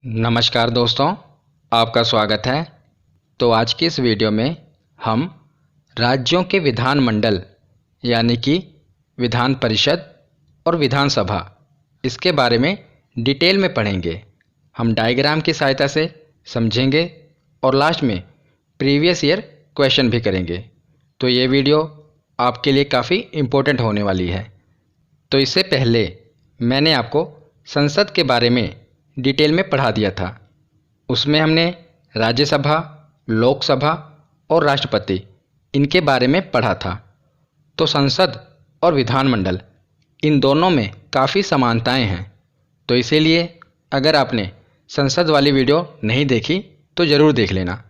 नमस्कार दोस्तों, आपका स्वागत है। तो आज की इस वीडियो में हम राज्यों के विधानमंडल यानी कि विधान परिषद और विधानसभा इसके बारे में डिटेल में पढ़ेंगे। हम डायग्राम की सहायता से समझेंगे और लास्ट में प्रीवियस ईयर क्वेश्चन भी करेंगे। तो ये वीडियो आपके लिए काफ़ी इम्पोर्टेंट होने वाली है। तो इससे पहले मैंने आपको संसद के बारे में डिटेल में पढ़ा दिया था। उसमें हमने राज्यसभा, लोकसभा और राष्ट्रपति इनके बारे में पढ़ा था। तो संसद और विधानमंडल इन दोनों में काफ़ी समानताएं हैं। तो इसीलिए अगर आपने संसद वाली वीडियो नहीं देखी तो ज़रूर देख लेना।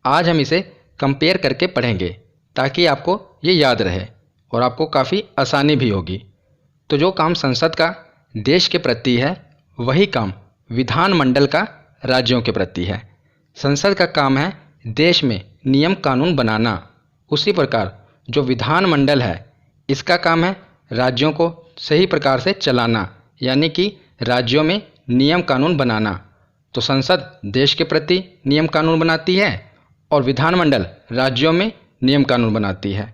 आज हम इसे कंपेयर करके पढ़ेंगे ताकि आपको ये याद रहे और आपको काफ़ी आसानी भी होगी। तो जो काम संसद का देश के प्रति है वही काम विधानमंडल का राज्यों के प्रति है। संसद का काम है देश में नियम कानून बनाना। उसी प्रकार जो विधानमंडल है इसका काम है राज्यों को सही प्रकार से चलाना, यानी कि राज्यों में नियम कानून बनाना। तो संसद देश के प्रति नियम कानून बनाती है और विधानमंडल राज्यों में नियम कानून बनाती है।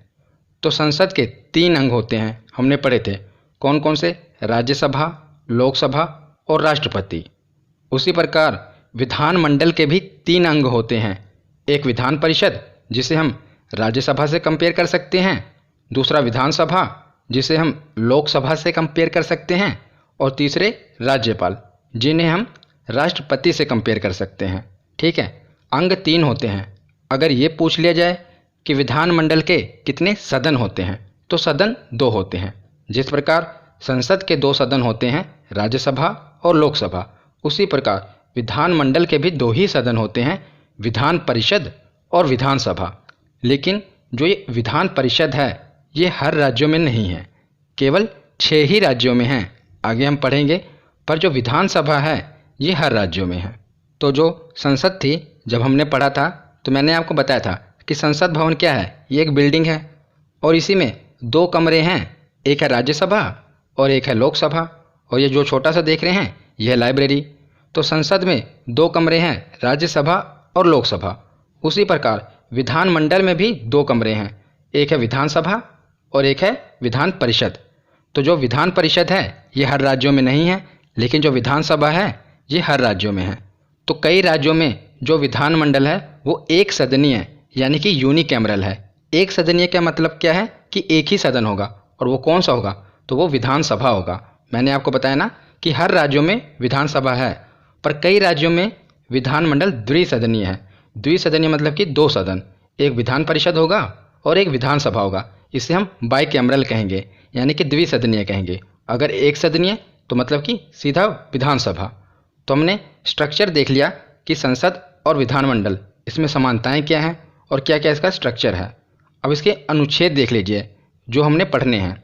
तो संसद के 3 अंग होते हैं, हमने पढ़े थे। कौन कौन से? राज्यसभा, लोकसभा और राष्ट्रपति। उसी प्रकार विधानमंडल के भी 3 अंग होते हैं। एक विधान परिषद जिसे हम राज्यसभा से कंपेयर कर सकते हैं, दूसरा विधानसभा जिसे हम लोकसभा से कंपेयर कर सकते हैं, और तीसरे राज्यपाल जिन्हें हम राष्ट्रपति से कंपेयर कर सकते हैं। ठीक है, अंग 3 होते हैं। अगर ये पूछ लिया जाए कि विधानमंडल के कितने सदन होते हैं तो सदन 2 होते हैं। जिस प्रकार संसद के 2 सदन होते हैं, राज्यसभा और लोकसभा, उसी प्रकार विधानमंडल के भी 2 ही सदन होते हैं, विधान परिषद और विधानसभा। लेकिन जो ये विधान परिषद है ये हर राज्यों में नहीं है, केवल 6 ही राज्यों में है। आगे हम पढ़ेंगे। पर जो विधानसभा है ये हर राज्यों में है। तो जो संसद थी, जब हमने पढ़ा था तो मैंने आपको बताया था कि संसद भवन क्या है। ये एक बिल्डिंग है और इसी में 2 कमरे हैं, एक है राज्यसभा और एक है लोकसभा। और ये जो छोटा सा देख रहे हैं यह है लाइब्रेरी। तो संसद में 2 कमरे हैं, राज्यसभा और लोकसभा। उसी प्रकार विधानमंडल में भी 2 कमरे हैं, एक है विधानसभा और एक है विधान परिषद। तो जो विधान परिषद है ये हर राज्यों में नहीं है, लेकिन जो विधानसभा है ये हर राज्यों में है। तो कई राज्यों में जो विधानमंडल है वो एक सदनीय है, यानी कि यूनिकैमरल है। एक सदनीय का मतलब क्या है कि एक ही सदन होगा, और वो कौन सा होगा? तो वो विधानसभा होगा। मैंने आपको बताया ना कि हर राज्यों में विधानसभा है, पर कई राज्यों में विधानमंडल द्विसदनीय है। द्विसदनीय मतलब कि 2 सदन, एक विधान परिषद होगा और एक विधानसभा होगा। इसे हम बाइकैमरल कहेंगे, यानी कि द्विसदनीय कहेंगे। अगर एक सदनीय तो मतलब कि सीधा विधानसभा। तो हमने स्ट्रक्चर देख लिया कि संसद और विधानमंडल इसमें समानताएं क्या हैं और क्या क्या इसका स्ट्रक्चर है। अब इसके अनुच्छेद देख लीजिए जो हमने पढ़ने हैं।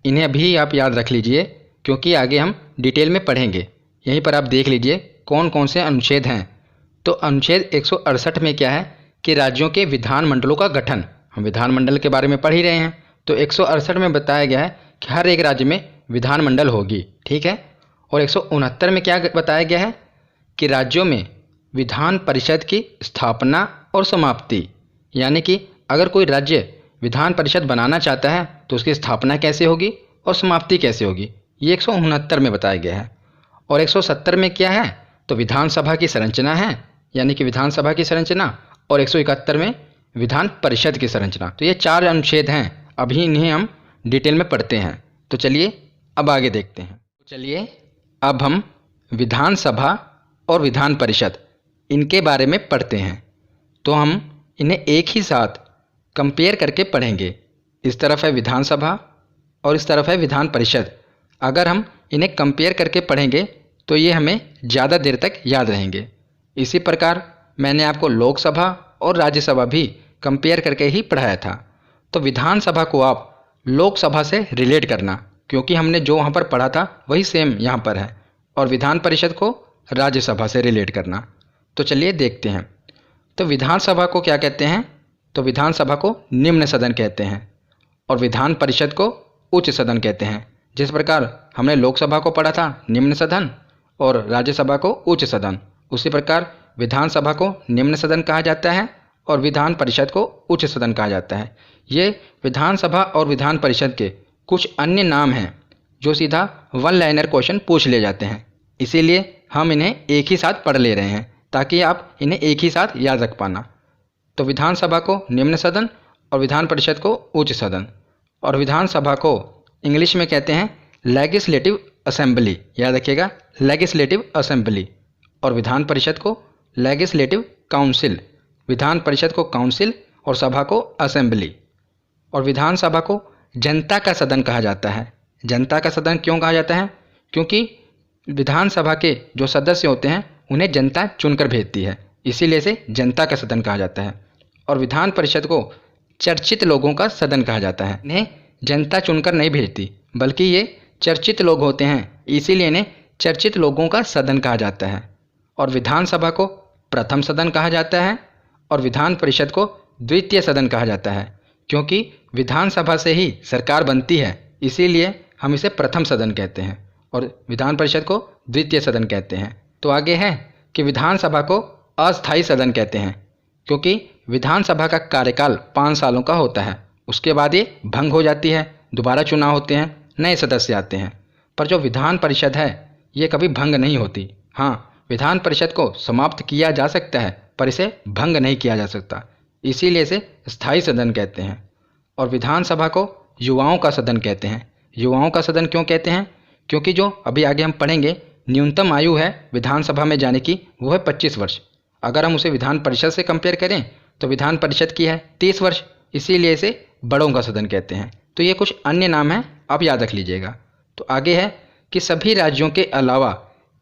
इन्हें भी आप याद रख लीजिए क्योंकि आगे हम डिटेल में पढ़ेंगे। यहीं पर आप देख लीजिए कौन कौन से अनुच्छेद हैं। तो अनुच्छेद 168 में क्या है कि राज्यों के विधानमंडलों का गठन। हम विधानमंडल के बारे में पढ़ ही रहे हैं। तो 168 में बताया गया है कि हर एक राज्य में विधानमंडल होगी। ठीक है। और 169 में क्या बताया गया है कि राज्यों में विधान परिषद की स्थापना और समाप्ति, यानी कि अगर कोई राज्य विधान परिषद बनाना चाहता है तो उसकी स्थापना कैसे होगी और समाप्ति कैसे होगी, ये 169 में बताया गया है। और 170 में क्या है तो विधानसभा की संरचना है, यानी कि विधानसभा की संरचना, और 171 में विधान परिषद की संरचना। तो ये 4 अनुच्छेद हैं। अभी इन्हें हम डिटेल में पढ़ते हैं। तो चलिए अब आगे देखते हैं। चलिए अब हम विधानसभा और विधान परिषद इनके बारे में पढ़ते हैं। तो हम इन्हें एक ही साथ कंपेयर करके पढ़ेंगे। इस तरफ है विधानसभा और इस तरफ है विधान परिषद। अगर हम इन्हें कंपेयर करके पढ़ेंगे तो ये हमें ज़्यादा देर तक याद रहेंगे। इसी प्रकार मैंने आपको लोकसभा और राज्यसभा भी कंपेयर करके ही पढ़ाया था। तो विधानसभा को आप लोकसभा से रिलेट करना, क्योंकि हमने जो वहाँ पर पढ़ा था वही सेम यहाँ पर है, और विधान परिषद को राज्यसभा से रिलेट करना। तो चलिए देखते हैं। तो विधानसभा को क्या कहते हैं? तो विधानसभा को निम्न सदन कहते हैं और विधान परिषद को उच्च सदन कहते हैं। जिस प्रकार हमने लोकसभा को पढ़ा था निम्न सदन और राज्यसभा को उच्च सदन, उसी प्रकार विधानसभा को निम्न सदन कहा जाता है और विधान परिषद को उच्च सदन कहा जाता है। ये विधानसभा और विधान परिषद के कुछ अन्य नाम हैं जो सीधा वन लाइनर क्वेश्चन पूछ ले जाते हैं, इसीलिए हम इन्हें एक ही साथ पढ़ ले रहे हैं ताकि आप इन्हें एक ही साथ याद रख पाना। तो विधानसभा को निम्न सदन और विधान परिषद को उच्च सदन, और विधानसभा को इंग्लिश में कहते हैं लेजिस्लेटिव असेंबली, याद रखिएगा लेजिस्लेटिव असेंबली, और विधान परिषद को लेजिस्लेटिव काउंसिल, विधान परिषद को काउंसिल और सभा को असेंबली। और विधानसभा को जनता का सदन कहा जाता है। जनता का सदन क्यों कहा जाता है? क्योंकि विधानसभा के जो सदस्य होते हैं उन्हें जनता चुनकर भेजती है, इसीलिए इसे जनता का सदन कहा जाता है। और विधान परिषद को चर्चित लोगों का सदन कहा जाता है। इन्हें जनता चुनकर नहीं भेजती, बल्कि ये चर्चित लोग होते हैं, इसीलिए इन्हें चर्चित लोगों का सदन कहा जाता है। और विधानसभा को प्रथम सदन कहा जाता है और विधान परिषद को द्वितीय सदन कहा जाता है, क्योंकि विधानसभा से ही सरकार बनती है, इसीलिए हम इसे प्रथम सदन कहते हैं और विधान परिषद को द्वितीय सदन कहते हैं। तो आगे है कि विधानसभा को अस्थायी सदन कहते हैं, क्योंकि विधानसभा का कार्यकाल 5 सालों का होता है, उसके बाद ये भंग हो जाती है, दोबारा चुनाव होते हैं, नए सदस्य आते हैं। पर जो विधान परिषद है ये कभी भंग नहीं होती। हाँ, विधान परिषद को समाप्त किया जा सकता है पर इसे भंग नहीं किया जा सकता, इसीलिए इसे स्थायी सदन कहते हैं। और विधानसभा को युवाओं का सदन कहते हैं। युवाओं का सदन क्यों कहते हैं? क्योंकि जो अभी आगे हम पढ़ेंगे न्यूनतम आयु है विधानसभा में जाने की वो है 25 वर्ष। अगर हम उसे विधान परिषद से कंपेयर करें तो विधान परिषद की है 30 वर्ष, इसीलिए इसे बड़ों का सदन कहते हैं। तो ये कुछ अन्य नाम हैं, आप याद रख लीजिएगा। तो आगे है कि सभी राज्यों के अलावा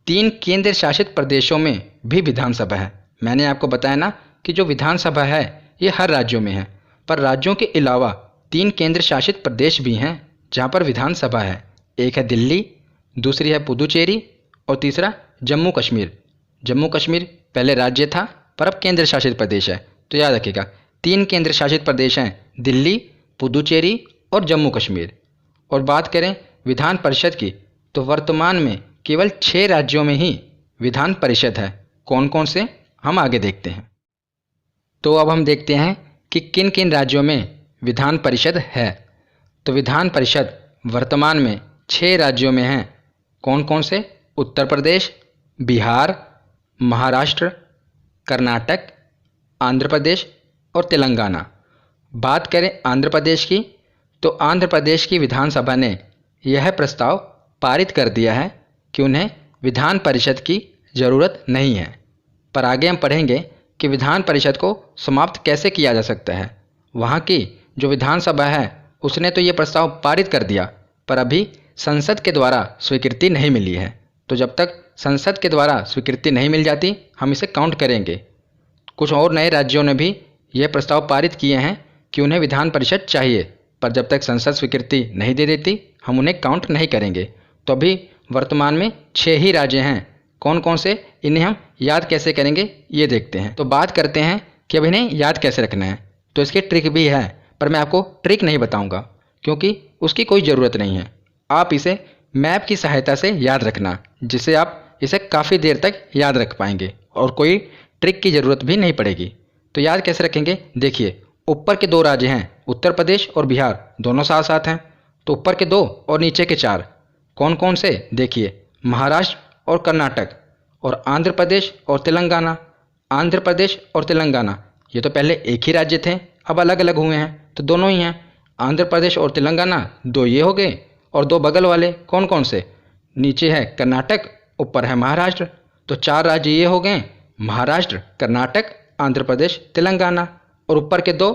3 केंद्र शासित प्रदेशों में भी विधानसभा है। मैंने आपको बताया ना कि जो विधानसभा है ये हर राज्यों में है, पर राज्यों के अलावा 3 केंद्र शासित प्रदेश भी हैं जहाँ पर विधानसभा है। एक है दिल्ली, दूसरी है पुदुचेरी और तीसरा जम्मू कश्मीर। जम्मू कश्मीर पहले राज्य था पर अब केंद्र शासित प्रदेश है, तो याद रखिएगा 3 केंद्र शासित प्रदेश हैं, दिल्ली, पुदुचेरी और जम्मू कश्मीर। और बात करें विधान परिषद की तो वर्तमान में केवल 6 राज्यों में ही विधान परिषद है। कौन कौन से, हम आगे देखते हैं। तो अब हम देखते हैं कि किन किन राज्यों में विधान परिषद है। तो विधान परिषद वर्तमान में 6 राज्यों में है। कौन कौन से? उत्तर प्रदेश, बिहार, महाराष्ट्र, कर्नाटक, आंध्र प्रदेश और तेलंगाना। बात करें आंध्र प्रदेश की तो आंध्र प्रदेश की विधानसभा ने यह प्रस्ताव पारित कर दिया है कि उन्हें विधान परिषद की ज़रूरत नहीं है। पर आगे हम पढ़ेंगे कि विधान परिषद को समाप्त कैसे किया जा सकता है। वहाँ की जो विधानसभा है उसने तो ये प्रस्ताव पारित कर दिया, पर अभी संसद के द्वारा स्वीकृति नहीं मिली है। तो जब तक संसद के द्वारा स्वीकृति नहीं मिल जाती हम इसे काउंट करेंगे। कुछ और नए राज्यों ने भी यह प्रस्ताव पारित किए हैं कि उन्हें विधान परिषद चाहिए, पर जब तक संसद स्वीकृति नहीं दे देती हम उन्हें काउंट नहीं करेंगे। तो अभी वर्तमान में 6 ही राज्य हैं। कौन कौन से, इन्हें हम याद कैसे करेंगे ये देखते हैं। तो बात करते हैं कि अब इन्हें याद कैसे रखना है। तो इसकी ट्रिक भी है, पर मैं आपको ट्रिक नहीं बताऊंगा क्योंकि उसकी कोई ज़रूरत नहीं है। आप इसे मैप की सहायता से याद रखना, जिससे आप इसे काफ़ी देर तक याद रख पाएंगे और कोई ट्रिक की ज़रूरत भी नहीं पड़ेगी। तो याद कैसे रखेंगे, देखिए ऊपर के 2 राज्य हैं उत्तर प्रदेश और बिहार, दोनों साथ साथ हैं। तो ऊपर के 2 और नीचे के 4 कौन कौन से, देखिए महाराष्ट्र और कर्नाटक और आंध्र प्रदेश और तेलंगाना। आंध्र प्रदेश और तेलंगाना ये तो पहले एक ही राज्य थे, अब अलग अलग हुए हैं, तो दोनों ही हैं। आंध्र प्रदेश और तेलंगाना 2 ये हो गए और 2 बगल वाले कौन कौन से, नीचे है कर्नाटक, ऊपर है महाराष्ट्र। तो 4 राज्य ये हो गए, महाराष्ट्र, कर्नाटक, आंध्र प्रदेश, तेलंगाना, और ऊपर के 2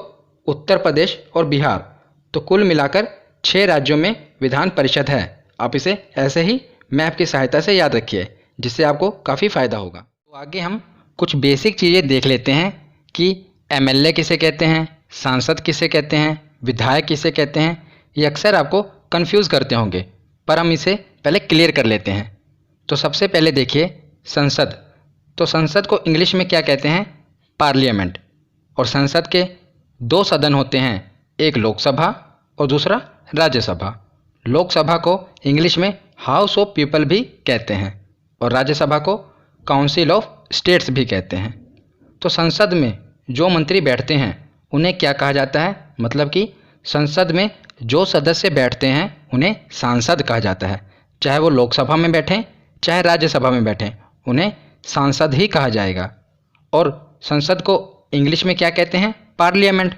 उत्तर प्रदेश और बिहार। तो कुल मिलाकर 6 राज्यों में विधान परिषद है। आप इसे ऐसे ही मैप की सहायता से याद रखिए, जिससे आपको काफ़ी फ़ायदा होगा। तो आगे हम कुछ बेसिक चीज़ें देख लेते हैं कि एमएलए किसे कहते हैं, सांसद किसे कहते हैं, विधायक किसे कहते हैं। ये अक्सर आपको कंफ्यूज करते होंगे, पर हम इसे पहले क्लियर कर लेते हैं। तो सबसे पहले देखिए संसद। तो संसद को इंग्लिश में क्या कहते हैं, पार्लियामेंट। और संसद के 2 सदन होते हैं, एक लोकसभा और दूसरा राज्यसभा। लोकसभा को इंग्लिश में हाउस ऑफ पीपल भी कहते हैं और राज्यसभा को काउंसिल ऑफ स्टेट्स भी कहते हैं। तो संसद में जो मंत्री बैठते हैं उन्हें क्या कहा जाता है, मतलब कि संसद में जो सदस्य बैठते हैं उन्हें सांसद कहा जाता है। चाहे वो लोकसभा में बैठें चाहे राज्यसभा में बैठें, उन्हें सांसद ही कहा जाएगा। और संसद को इंग्लिश में क्या कहते हैं, पार्लियामेंट।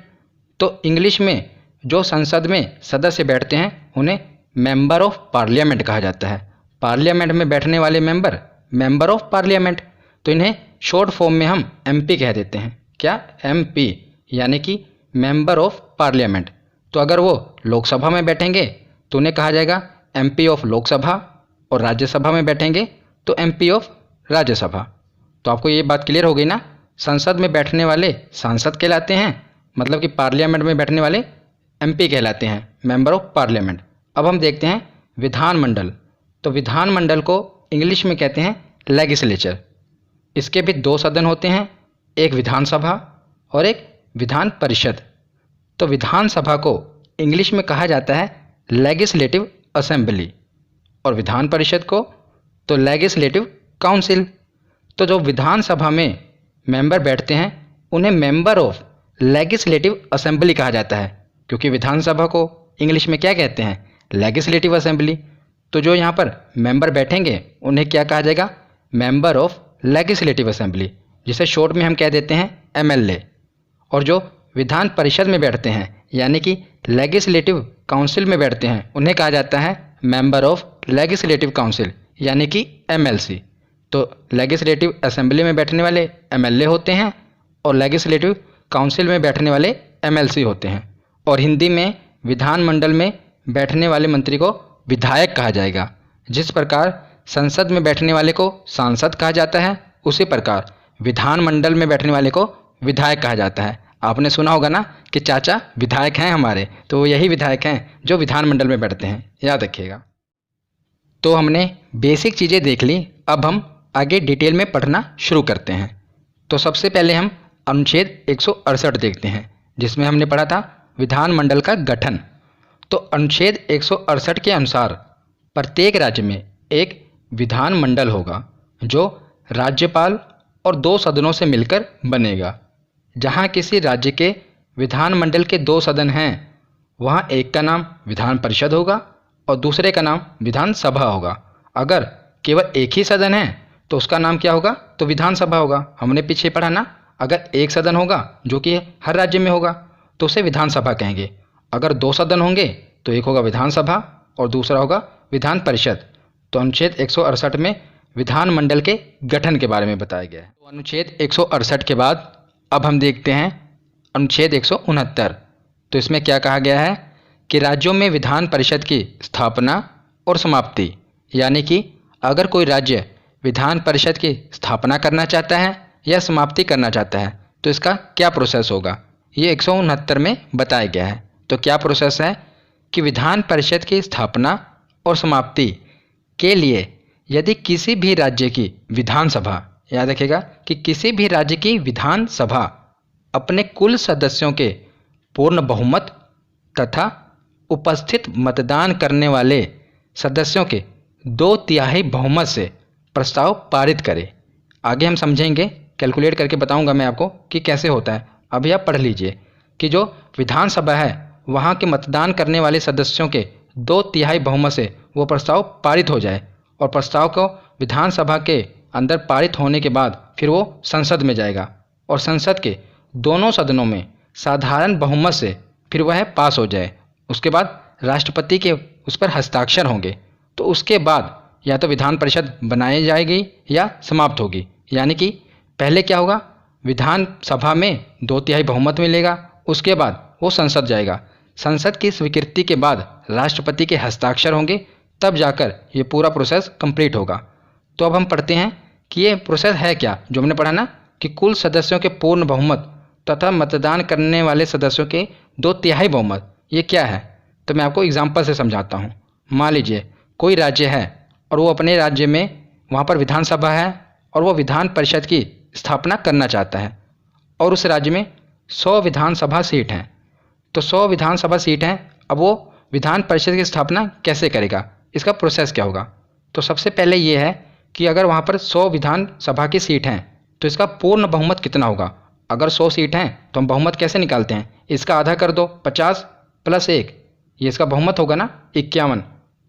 तो इंग्लिश में जो संसद में सदस्य बैठते हैं उन्हें मेंबर ऑफ पार्लियामेंट कहा जाता है। पार्लियामेंट में बैठने वाले मेंबर ऑफ पार्लियामेंट। तो इन्हें शॉर्ट फॉर्म में हम एमपी कह देते हैं। क्या, एमपी, यानी कि मेंबर ऑफ पार्लियामेंट। तो अगर वो लोकसभा में बैठेंगे तो उन्हें कहा जाएगा एमपी ऑफ लोकसभा, और राज्यसभा में बैठेंगे तो एमपी ऑफ राज्यसभा। तो आपको ये बात क्लियर हो गई ना, संसद में बैठने वाले सांसद कहलाते हैं, मतलब कि पार्लियामेंट में बैठने वाले एमपी कहलाते हैं, मेंबर ऑफ पार्लियामेंट। अब हम देखते हैं विधानमंडल। तो विधानमंडल को इंग्लिश में कहते हैं लेजिस्लेचर। इसके भी दो सदन होते हैं, एक विधानसभा और एक विधान परिषद। तो विधानसभा को इंग्लिश में कहा जाता है लेजिस्लेटिव असेंबली, और विधान परिषद को तो लेजिस्लेटिव काउंसिल। तो जो विधानसभा में मेंबर बैठते हैं उन्हें मेंबर ऑफ लेजिस्लेटिव असेंबली कहा जाता है, क्योंकि विधानसभा को इंग्लिश में क्या कहते हैं, लेजिस्लेटिव असेंबली। तो जो यहाँ पर मेंबर बैठेंगे उन्हें क्या कहा जाएगा, मेंबर ऑफ लेजिस्लेटिव असेंबली, जिसे शॉर्ट में हम कह देते हैं एमएलए। और जो विधान परिषद में बैठते हैं यानी कि लेजिस्लेटिव काउंसिल में बैठते हैं उन्हें कहा जाता है मेंबर ऑफ लेजिस्लेटिव काउंसिल, यानी कि एमएलसी। तो लेजिस्लेटिव असेंबली में बैठने वाले एमएलए होते हैं और लेजिस्लेटिव काउंसिल में बैठने वाले एमएलसी होते हैं। और हिंदी में विधानमंडल में बैठने वाले मंत्री को विधायक कहा जाएगा। जिस प्रकार संसद में बैठने वाले को सांसद कहा जाता है, उसी प्रकार विधानमंडल में बैठने वाले को विधायक कहा जाता है। आपने सुना होगा ना कि चाचा विधायक हैं हमारे, तो वो यही विधायक हैं जो विधानमंडल में बैठते हैं, याद रखिएगा। तो हमने बेसिक चीज़ें देख ली, अब हम आगे डिटेल में पढ़ना शुरू करते हैं। तो सबसे पहले हम अनुच्छेद 168 देखते हैं, जिसमें हमने पढ़ा था विधानमंडल का गठन। तो अनुच्छेद 168 के अनुसार प्रत्येक राज्य में एक विधानमंडल होगा जो राज्यपाल और दो सदनों से मिलकर बनेगा। जहाँ किसी राज्य के विधानमंडल के दो सदन हैं वहाँ एक का नाम विधान परिषद होगा और दूसरे का नाम विधानसभा होगा। अगर केवल एक ही सदन है तो उसका नाम क्या होगा, तो विधानसभा होगा। हमने पीछे पढ़ा ना, अगर एक सदन होगा जो कि हर राज्य में होगा तो उसे विधानसभा कहेंगे। अगर दो सदन होंगे तो एक होगा विधानसभा और दूसरा होगा विधान परिषद। तो अनुच्छेद 168 में विधानमंडल के गठन के बारे में बताया गया है। तो अनुच्छेद 168 के बाद अब हम देखते हैं अनुच्छेद 169। तो इसमें क्या कहा गया है कि राज्यों में विधान परिषद की स्थापना और समाप्ति, यानी कि अगर कोई राज्य विधान परिषद की स्थापना करना चाहता है या समाप्ति करना चाहता है तो इसका क्या प्रोसेस होगा, ये 169 में बताया गया है। तो क्या प्रोसेस है कि विधान परिषद की स्थापना और समाप्ति के लिए यदि किसी भी राज्य की विधानसभा, याद रखिएगा कि किसी भी राज्य की विधानसभा अपने कुल सदस्यों के पूर्ण बहुमत तथा उपस्थित मतदान करने वाले सदस्यों के 2/3 बहुमत से प्रस्ताव पारित करे। आगे हम समझेंगे, कैलकुलेट करके बताऊंगा मैं आपको कि कैसे होता है। अभी आप पढ़ लीजिए कि जो विधानसभा है वहाँ के मतदान करने वाले सदस्यों के 2/3 बहुमत से वो प्रस्ताव पारित हो जाए और प्रस्ताव को विधानसभा के अंदर पारित होने के बाद फिर वो संसद में जाएगा और संसद के दोनों सदनों में साधारण बहुमत से फिर वह पास हो जाए। उसके बाद राष्ट्रपति के उस पर हस्ताक्षर होंगे। तो उसके बाद या तो विधान परिषद बनाई जाएगी या समाप्त होगी। यानी कि पहले क्या होगा, विधानसभा में 2/3 बहुमत मिलेगा, उसके बाद वो संसद जाएगा। संसद की स्वीकृति के बाद राष्ट्रपति के हस्ताक्षर होंगे, तब जाकर ये पूरा प्रोसेस कंप्लीट होगा। तो अब हम पढ़ते हैं कि ये प्रोसेस है क्या, जो हमने पढ़ा ना कि कुल सदस्यों के पूर्ण बहुमत तथा मतदान करने वाले सदस्यों के 2/3 बहुमत, ये क्या है। तो मैं आपको एग्जाम्पल से समझाता हूँ। मान लीजिए कोई राज्य है और वो अपने राज्य में वहाँ पर विधानसभा है और वो विधान परिषद की स्थापना करना चाहता है और उस राज्य में 100 विधानसभा सीट हैं। तो 100 विधानसभा सीट हैं, अब वो विधान परिषद की स्थापना कैसे करेगा, इसका प्रोसेस क्या होगा। तो सबसे पहले ये है कि अगर वहाँ पर 100 विधानसभा की सीट हैं तो इसका पूर्ण बहुमत कितना होगा। अगर 100 सीट हैं तो हम बहुमत कैसे निकालते हैं, इसका आधा कर दो, 50 + 1, ये इसका बहुमत होगा ना 51।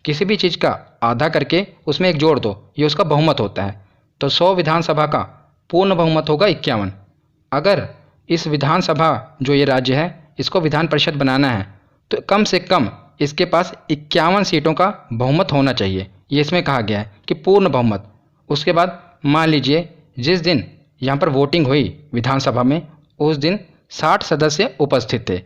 किसी भी चीज़ का आधा करके उसमें 1 जोड़ दो, ये उसका बहुमत होता है। तो 100 विधानसभा का पूर्ण बहुमत होगा 51। अगर इस विधानसभा जो ये राज्य है इसको विधान परिषद बनाना है तो कम से कम इसके पास 51 सीटों का बहुमत होना चाहिए, ये इसमें कहा गया है कि पूर्ण बहुमत। उसके बाद मान लीजिए जिस दिन यहाँ पर वोटिंग हुई विधानसभा में उस दिन 60 सदस्य उपस्थित थे,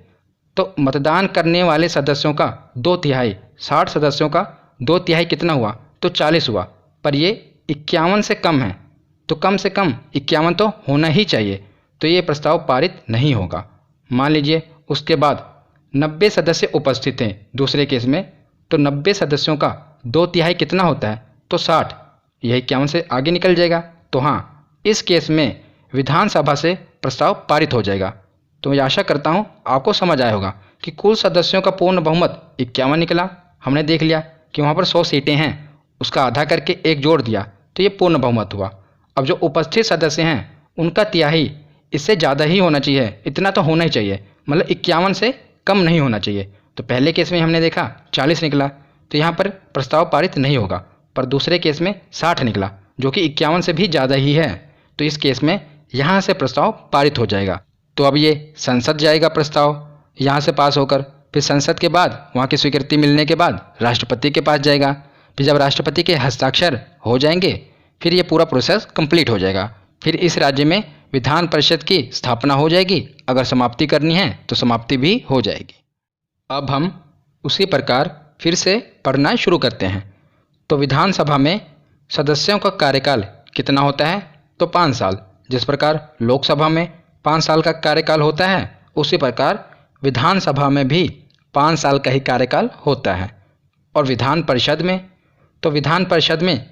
तो मतदान करने वाले सदस्यों का 2/3, 60 सदस्यों का 2/3 कितना हुआ, तो 40 हुआ। पर ये 51 से कम है, तो कम से कम 51 तो होना ही चाहिए, तो ये प्रस्ताव पारित नहीं होगा। मान लीजिए उसके बाद 90 सदस्य उपस्थित हैं दूसरे केस में, तो 90 सदस्यों का 2/3 कितना होता है, तो 60, यह 51 से आगे निकल जाएगा। तो हाँ, इस केस में विधानसभा से प्रस्ताव पारित हो जाएगा। तो मैं आशा करता हूँ आपको समझ आया होगा कि कुल सदस्यों का पूर्ण बहुमत 51 निकला। हमने देख लिया कि वहाँ पर 100 सीटें हैं, उसका आधा करके 1 जोड़ दिया तो ये पूर्ण बहुमत हुआ। अब जो उपस्थित सदस्य हैं उनका तिहाई, इससे ज़्यादा ही होना चाहिए, इतना तो होना ही चाहिए, मतलब 51 से कम नहीं होना चाहिए। तो पहले केस में हमने देखा 40 निकला, तो यहाँ पर प्रस्ताव पारित नहीं होगा। पर दूसरे केस में 60 निकला जो कि 51 से भी ज़्यादा ही है, तो इस केस में यहाँ से प्रस्ताव पारित हो जाएगा। तो अब ये संसद जाएगा प्रस्ताव यहाँ से पास होकर, फिर संसद के बाद वहाँ की स्वीकृति मिलने के बाद राष्ट्रपति के पास जाएगा। फिर जब राष्ट्रपति के हस्ताक्षर हो जाएंगे फिर ये पूरा प्रोसेस कंप्लीट हो जाएगा। फिर इस राज्य में विधान परिषद की स्थापना हो जाएगी। अगर समाप्ति करनी है तो समाप्ति भी हो जाएगी। अब हम उसी प्रकार फिर से पढ़ना शुरू करते हैं। तो विधानसभा में सदस्यों का कार्यकाल कितना होता है, तो 5 साल। जिस प्रकार लोकसभा में 5 साल का कार्यकाल होता है उसी प्रकार विधानसभा में भी 5 साल का ही कार्यकाल होता है। और विधान परिषद में, तो विधान परिषद में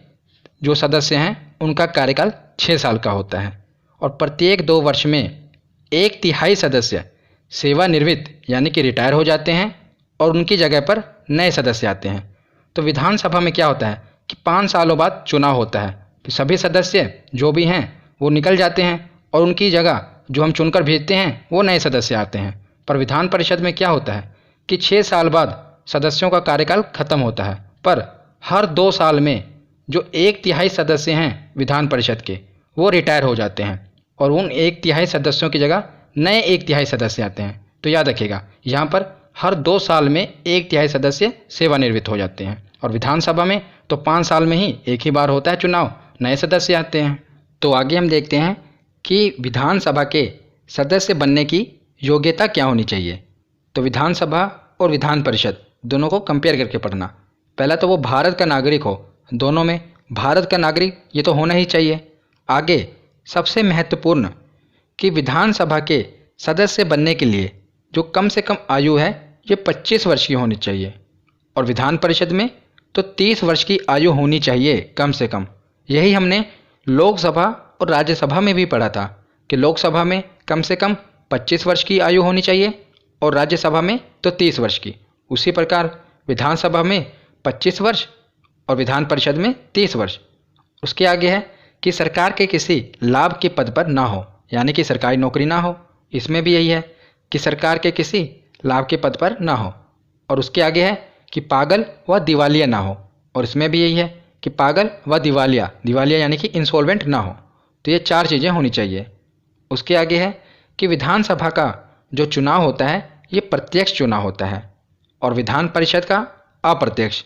जो सदस्य हैं उनका कार्यकाल 6 साल का होता है। और प्रत्येक 2 वर्ष में 1/3 सदस्य सेवानिवृत्त यानी कि रिटायर हो जाते हैं और उनकी जगह पर नए सदस्य आते हैं। तो विधानसभा में क्या होता है कि 5 सालों बाद चुनाव होता है, तो सभी सदस्य जो भी हैं वो निकल जाते हैं और उनकी जगह जो हम चुनकर भेजते हैं वो नए सदस्य आते हैं। पर विधान परिषद में क्या होता है कि 6 साल बाद सदस्यों का कार्यकाल खत्म होता है, पर हर 2 साल में जो 1/3 सदस्य हैं विधान परिषद के वो रिटायर हो जाते हैं और उन 1/3 सदस्यों की जगह नए 1/3 सदस्य आते हैं। तो याद रखिएगा यहाँ पर हर 2 साल में 1/3 सदस्य सेवानिवृत्त हो जाते हैं। और विधानसभा में तो 5 साल में ही एक ही बार होता है चुनाव, नए सदस्य आते हैं। तो आगे हम देखते हैं कि विधानसभा के सदस्य बनने की योग्यता क्या होनी चाहिए। तो विधानसभा और विधान परिषद दोनों को कंपेयर करके पढ़ना। पहला तो वो भारत का नागरिक हो, दोनों में भारत का नागरिक ये तो होना ही चाहिए। आगे सबसे महत्वपूर्ण कि विधानसभा के सदस्य बनने के लिए जो कम से कम आयु है ये 25 वर्ष की होनी चाहिए। और विधान परिषद में तो 30 वर्ष की आयु होनी चाहिए कम से कम। यही हमने लोकसभा और राज्यसभा में भी पढ़ा था कि लोकसभा में कम से कम 25 वर्ष की आयु होनी चाहिए और राज्यसभा में तो 30 वर्ष की। उसी प्रकार विधानसभा में 25 वर्ष और विधान परिषद में 30 वर्ष। उसके आगे है कि सरकार के किसी लाभ के पद पर ना हो, यानी कि सरकारी नौकरी ना हो। इसमें भी यही है कि सरकार के किसी लाभ के पद पर ना हो। और उसके आगे है कि पागल व दिवालिया ना हो, और इसमें भी यही है कि पागल व दिवालिया, दिवालिया यानी कि इंसॉल्वेंट ना हो। तो ये 4 चीज़ें होनी चाहिए। उसके आगे है कि विधानसभा का जो चुनाव होता है ये प्रत्यक्ष चुनाव होता है और विधान परिषद का अप्रत्यक्ष।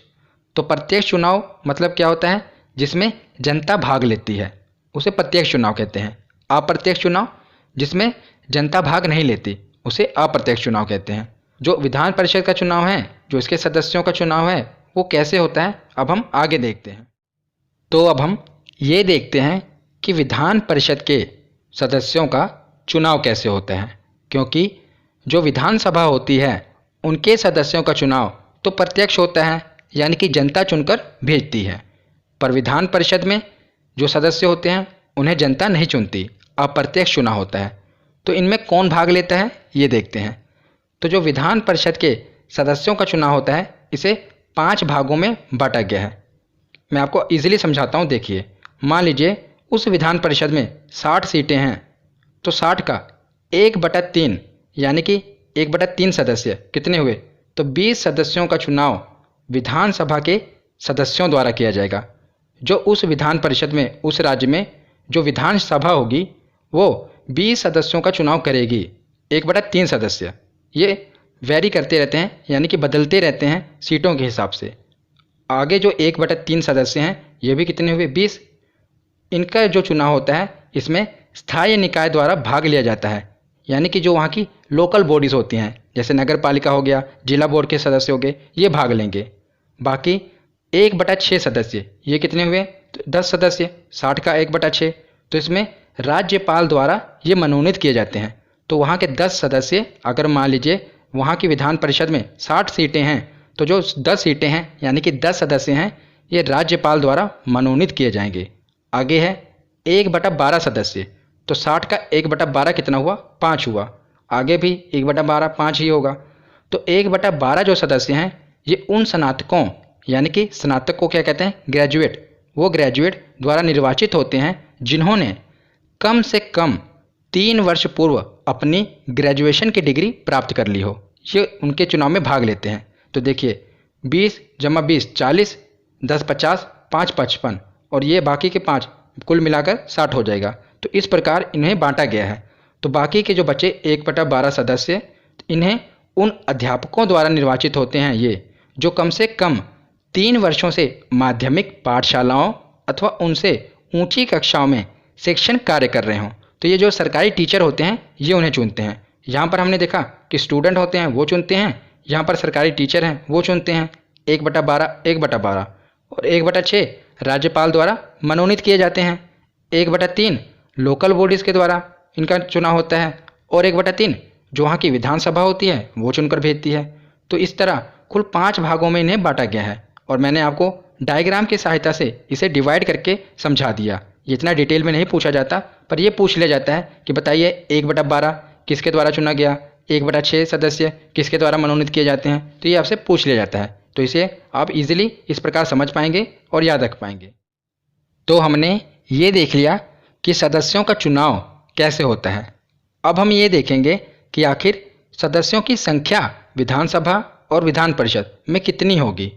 तो प्रत्यक्ष चुनाव मतलब क्या होता है, जिसमें जनता भाग लेती है उसे प्रत्यक्ष चुनाव कहते हैं। अप्रत्यक्ष चुनाव जिसमें जनता भाग नहीं लेती उसे अप्रत्यक्ष चुनाव कहते हैं। जो विधान परिषद का चुनाव है, जो इसके सदस्यों का चुनाव है, वो कैसे होता है अब हम आगे देखते हैं। तो अब हम ये देखते हैं कि विधान परिषद के सदस्यों का चुनाव कैसे होता है, क्योंकि जो विधानसभा होती है उनके सदस्यों का चुनाव तो प्रत्यक्ष होता है, यानी कि जनता चुनकर भेजती है। पर विधान परिषद में जो सदस्य होते हैं उन्हें जनता नहीं चुनती, अप्रत्यक्ष चुनाव होता है। तो इनमें कौन भाग लेता है ये देखते हैं। तो जो विधान परिषद के सदस्यों का चुनाव होता है इसे 5 भागों में बांटा गया है। मैं आपको इजीली समझाता हूँ, देखिए। मान लीजिए उस विधान परिषद में 60 सीटें हैं तो 60 का 1/3 यानी कि 1/3 सदस्य कितने हुए, तो 20 सदस्यों का चुनाव विधानसभा के सदस्यों द्वारा किया जाएगा। जो उस विधान परिषद में उस राज्य में जो विधानसभा होगी वो 20 सदस्यों का चुनाव करेगी। 1/3 सदस्य ये वेरी करते रहते हैं यानी कि बदलते रहते हैं सीटों के हिसाब से। आगे जो 1/3 सदस्य हैं ये भी कितने हुए, 20। इनका जो चुनाव होता है इसमें स्थायी निकाय द्वारा भाग लिया जाता है, यानी कि जो वहाँ की लोकल बॉडीज़ होती हैं जैसे नगर पालिका हो गया, जिला बोर्ड के सदस्य हो गए, ये भाग लेंगे। बाकी 1/6 सदस्य ये कितने हुए, तो 10 सदस्य, 60 का 1/6, तो इसमें राज्यपाल द्वारा ये मनोनीत किए जाते हैं। तो वहाँ के 10 सदस्य, अगर मान लीजिए वहाँ की विधान परिषद में 60 सीटें हैं तो जो 10 सीटें हैं यानी कि 10 सदस्य हैं ये राज्यपाल द्वारा मनोनीत किए जाएंगे। आगे है 1/12 सदस्य, तो 60 का 1/12 कितना हुआ, 5 हुआ। आगे भी 1/12 5 ही होगा। तो 1/12 जो सदस्य हैं ये उन स्नातकों यानी कि स्नातक को क्या कहते हैं, ग्रेजुएट, वो ग्रेजुएट द्वारा निर्वाचित होते हैं जिन्होंने कम से कम 3 वर्ष पूर्व अपनी ग्रेजुएशन की डिग्री प्राप्त कर ली हो, ये उनके चुनाव में भाग लेते हैं। तो देखिए 20 + 20 40, 10 50, 5 55 और ये बाकी के 5 कुल मिलाकर 60 हो जाएगा। तो इस प्रकार इन्हें बांटा गया है। तो बाकी के जो बचे 1/12 सदस्य इन्हें उन अध्यापकों द्वारा निर्वाचित होते हैं ये जो कम से कम 3 वर्षों से माध्यमिक पाठशालाओं अथवा उनसे ऊंची कक्षाओं में शिक्षण कार्य कर रहे हों। तो ये जो सरकारी टीचर होते हैं ये उन्हें चुनते हैं। यहाँ पर हमने देखा कि स्टूडेंट होते हैं वो चुनते हैं, यहाँ पर सरकारी टीचर हैं वो चुनते हैं। 1/12 1/12 और 1/6 राज्यपाल द्वारा मनोनीत किए जाते हैं। 1/3 लोकल बॉडीज़ के द्वारा इनका चुनाव होता है और 1/3 जो वहाँ की विधानसभा होती है वो चुनकर भेजती है। तो इस तरह कुल 5 भागों में इन्हें बांटा गया है और मैंने आपको डायग्राम की सहायता से इसे डिवाइड करके समझा दिया। ये इतना डिटेल में नहीं पूछा जाता पर यह पूछ लिया जाता है कि बताइए 1/12 किसके द्वारा चुना गया, 1/6 सदस्य किसके द्वारा मनोनीत किए जाते हैं, तो ये आपसे पूछ लिया जाता है। तो इसे आप इजीली इस प्रकार समझ पाएंगे और याद रख पाएंगे। तो हमने ये देख लिया कि सदस्यों का चुनाव कैसे होता है। अब हम ये देखेंगे कि आखिर सदस्यों की संख्या विधानसभा और विधान परिषद में कितनी होगी।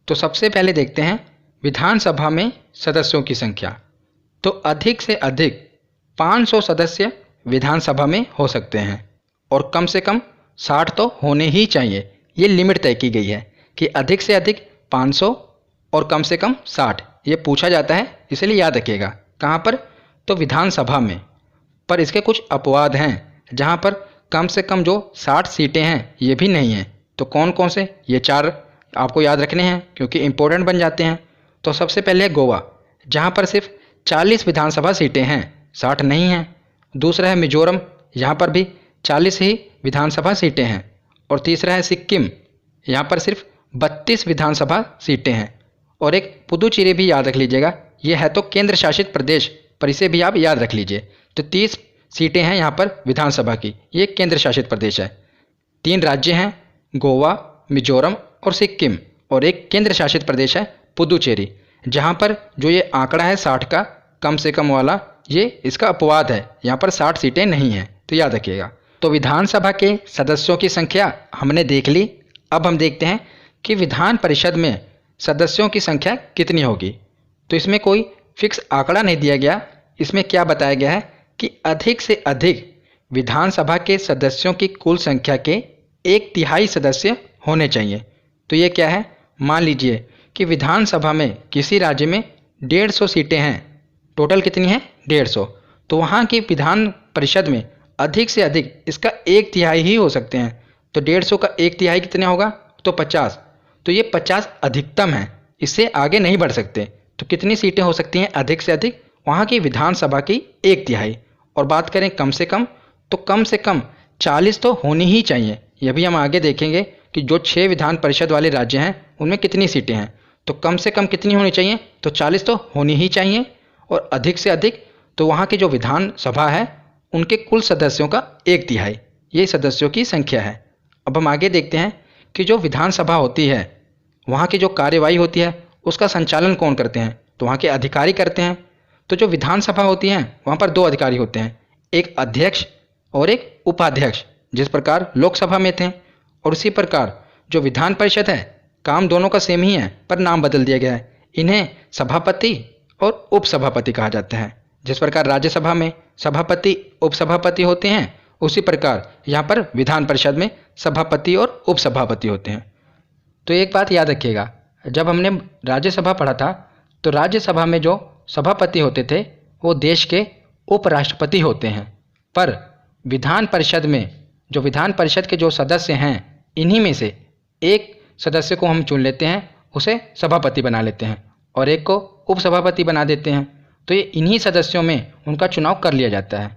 तो सबसे पहले देखते हैं विधानसभा में सदस्यों की संख्या। तो अधिक से अधिक 500 सदस्य विधानसभा में हो सकते हैं और कम से कम 60 तो होने ही चाहिए। ये लिमिट तय की गई है कि अधिक से अधिक 500 और कम से कम 60। ये पूछा जाता है इसलिए याद रखिएगा। कहाँ पर, तो विधानसभा में। पर इसके कुछ अपवाद हैं जहाँ पर कम से कम जो 60 सीटें हैं ये भी नहीं हैं। तो कौन कौन से, ये 4 आपको याद रखने हैं क्योंकि इम्पोर्टेंट बन जाते हैं। तो सबसे पहले है गोवा, जहाँ पर सिर्फ 40 विधानसभा सीटें हैं, 60 नहीं हैं। दूसरा है मिजोरम, यहाँ पर भी 40 ही विधानसभा सीटें हैं। और तीसरा है सिक्किम, यहाँ पर सिर्फ 32 विधानसभा सीटें हैं। और एक पुदुचेरी भी याद रख लीजिएगा, ये है तो केंद्र शासित प्रदेश पर इसे भी आप याद रख लीजिए। तो 30 सीटें हैं यहाँ पर विधानसभा की, ये केंद्र शासित प्रदेश है। 3 राज्य हैं, गोवा, मिजोरम और सिक्किम, और एक केंद्र शासित प्रदेश है पुदुचेरी, जहाँ पर जो ये आंकड़ा है 60 का कम से कम वाला, ये इसका अपवाद है, यहाँ पर 60 सीटें नहीं हैं, तो याद रखिएगा। तो विधानसभा के सदस्यों की संख्या हमने देख ली। अब हम देखते हैं कि विधान परिषद में सदस्यों की संख्या कितनी होगी। तो इसमें कोई फिक्स आंकड़ा नहीं दिया गया। इसमें क्या बताया गया है कि अधिक से अधिक विधानसभा के सदस्यों की कुल संख्या के 1/3 सदस्य होने चाहिए। तो ये क्या है, मान लीजिए कि विधानसभा में किसी राज्य में 150 सीटें हैं, टोटल कितनी है 150, तो वहाँ की विधान परिषद में अधिक से अधिक इसका 1/3 ही हो सकते हैं। तो 150 का 1/3 कितना होगा, तो 50। तो ये 50 अधिकतम है, इससे आगे नहीं बढ़ सकते। तो कितनी सीटें हो सकती हैं अधिक से अधिक, वहाँ की विधानसभा की 1/3। और बात करें कम से कम, तो कम से कम 40 तो होनी ही चाहिए। यह भी हम आगे देखेंगे कि जो 6 विधान परिषद वाले राज्य हैं उनमें कितनी सीटें हैं। तो कम से कम कितनी होनी चाहिए, तो 40 तो होनी ही चाहिए। और अधिक से अधिक तो वहाँ की जो विधानसभा है उनके कुल सदस्यों का 1/3, ये सदस्यों की संख्या है। अब हम आगे देखते हैं कि जो विधानसभा होती है वहाँ की जो कार्यवाही होती है उसका संचालन कौन करते हैं, तो वहाँ के अधिकारी करते हैं। तो जो विधानसभा होती हैं वहाँ पर दो अधिकारी होते हैं, एक अध्यक्ष और एक उपाध्यक्ष। जिस प्रकार लोकसभा में थे, और उसी प्रकार जो विधान परिषद है, काम दोनों का सेम ही है पर नाम बदल दिया गया है। इन्हें सभापति और उपसभापति कहा जाता है। जिस प्रकार राज्यसभा में सभापति उपसभापति होते हैं, उसी प्रकार यहाँ पर विधान परिषद में सभापति और उपसभापति होते हैं। तो एक बात याद रखिएगा, जब हमने राज्यसभा पढ़ा था तो राज्यसभा में जो सभापति होते थे वो देश के उपराष्ट्रपति होते हैं, पर विधान परिषद में जो विधान परिषद के जो सदस्य हैं, इन्हीं में से एक सदस्य को हम चुन लेते हैं, उसे सभापति बना लेते हैं, और एक को उपसभापति बना देते हैं। तो ये इन्हीं सदस्यों में उनका चुनाव कर लिया जाता है।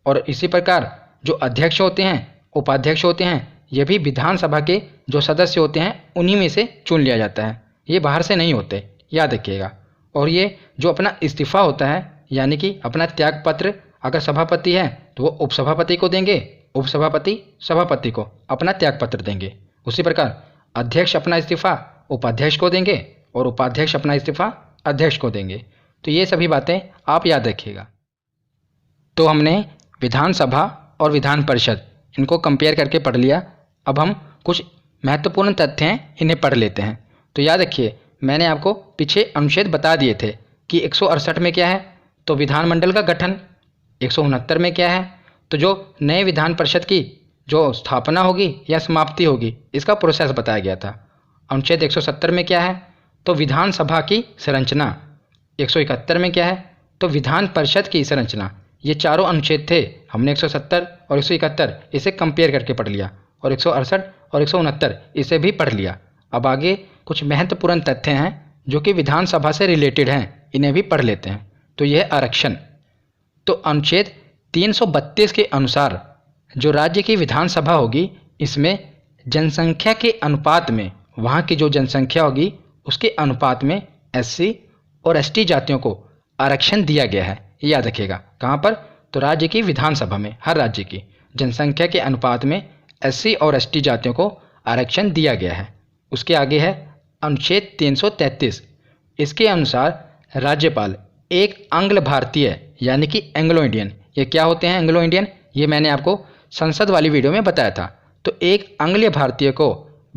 और इसी प्रकार जो अध्यक्ष होते हैं, उपाध्यक्ष होते हैं, ये भी विधानसभा के जो सदस्य होते हैं उन्हीं में से चुन लिया जाता है, ये बाहर से नहीं होते, याद रखिएगा। और ये जो अपना इस्तीफ़ा होता है, यानी कि अपना त्यागपत्र, अगर सभापति है तो वो उपसभापति को देंगे, उपसभापति सभापति को अपना त्यागपत्र देंगे। उसी प्रकार अध्यक्ष अपना इस्तीफ़ा उपाध्यक्ष को देंगे और उपाध्यक्ष अपना इस्तीफ़ा अध्यक्ष को देंगे। तो ये सभी बातें आप याद रखिएगा। तो हमने विधानसभा और विधान परिषद इनको कंपेयर करके पढ़ लिया। अब हम कुछ महत्वपूर्ण तथ्य हैं, इन्हें पढ़ लेते हैं। तो याद रखिए, मैंने आपको पीछे अनुच्छेद बता दिए थे कि 168 में क्या है, तो विधानमंडल का गठन। 169 में क्या है, तो जो नए विधान परिषद की जो स्थापना होगी या समाप्ति होगी, इसका प्रोसेस बताया गया था। अनुच्छेद 170 में क्या है, तो विधानसभा की संरचना। 171 में क्या है, तो विधान परिषद की संरचना। ये चारों अनुच्छेद थे, हमने 170 और 171 इसे कंपेयर करके पढ़ लिया, और 168 और 169 इसे भी पढ़ लिया। अब आगे कुछ महत्वपूर्ण तथ्य हैं जो कि विधानसभा से रिलेटेड हैं, इन्हें भी पढ़ लेते हैं। तो यह आरक्षण। तो अनुच्छेद 332 के अनुसार जो राज्य की विधानसभा होगी, इसमें जनसंख्या के अनुपात में, वहाँ की जो जनसंख्या होगी उसके अनुपात में SC और ST जातियों को आरक्षण दिया गया है। याद रखिएगा, कहाँ पर, तो राज्य की विधानसभा में हर राज्य की जनसंख्या के अनुपात में SC और ST जातियों को आरक्षण दिया गया है। उसके आगे है अनुच्छेद 333। इसके अनुसार राज्यपाल एक आंग्ल भारतीय यानी कि एंग्लो इंडियन, ये क्या होते हैं एंग्लो इंडियन, ये मैंने आपको संसद वाली वीडियो में बताया था। तो एक आंग्ल भारतीय को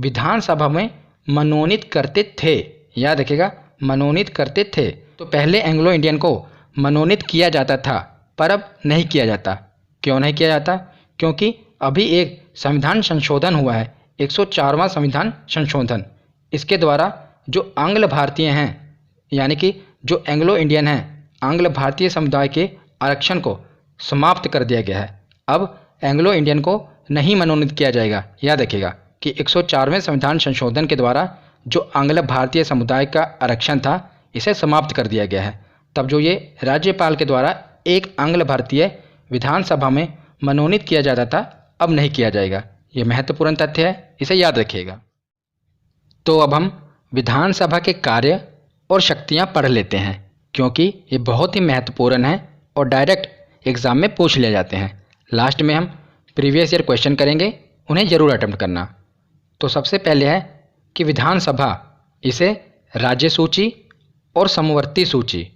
विधानसभा में मनोनीत करते थे। याद रखिएगा, मनोनीत करते थे। तो पहले एंग्लो इंडियन को मनोनीत किया जाता था, पर अब नहीं किया जाता। क्यों नहीं किया जाता? क्योंकि अभी एक संविधान संशोधन हुआ है, 104वां संविधान संशोधन। इसके द्वारा जो आंग्ल भारतीय हैं, यानी कि जो एंग्लो इंडियन हैं, आंग्ल भारतीय समुदाय के आरक्षण को समाप्त कर दिया गया है। अब एंग्लो इंडियन को नहीं मनोनीत किया जाएगा। याद रखिएगा कि 104वें संविधान संशोधन के द्वारा जो आंग्ल भारतीय समुदाय का आरक्षण था, इसे समाप्त कर दिया गया है। तब जो ये राज्यपाल के द्वारा एक आंग्ल भारतीय विधानसभा में मनोनीत किया जाता था, अब नहीं किया जाएगा। ये महत्वपूर्ण तथ्य है, इसे याद रखिएगा। तो अब हम विधानसभा के कार्य और शक्तियां पढ़ लेते हैं, क्योंकि ये बहुत ही महत्वपूर्ण है और डायरेक्ट एग्ज़ाम में पूछ ले जाते हैं। लास्ट में हम प्रीवियस ईयर क्वेश्चन करेंगे, उन्हें ज़रूर अटेम्प्ट करना। तो सबसे पहले है कि विधानसभा, इसे राज्य सूची और समवर्ती सूची